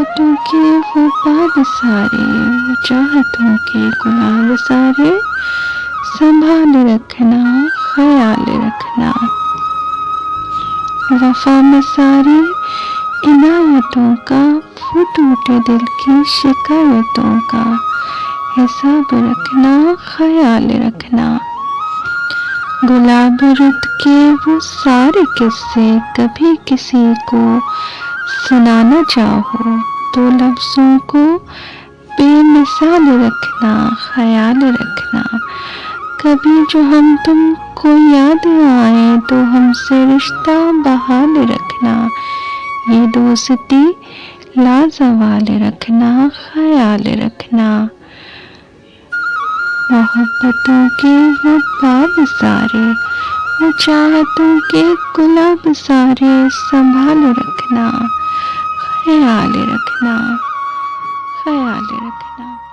चाहतों के वो बाग सारे, वो चाहतों के गुलाब सारे, संभाल रखना, ख्याल रखना। वफा में सारी इनायतों का, वो टूटे दिल की शिकायतों का, हिसाब रखना, ख्याल रखना। गुलाब रुत के वो सारे किस्से कभी किसी को सुनाना चाहो तो लफ्ज़ों को बेमिसाल रखना, ख्याल रखना। कभी जो हम तुमको याद आए तो हमसे रिश्ता बहाल रखना, ये दोस्ती लाजवाल रखना, ख्याल रखना। मोहब्बतों के वो बाग सारे, वो चाहतों के गुलाब सारे, संभाल रखना, ख्याल रखना, ख्याल रखना।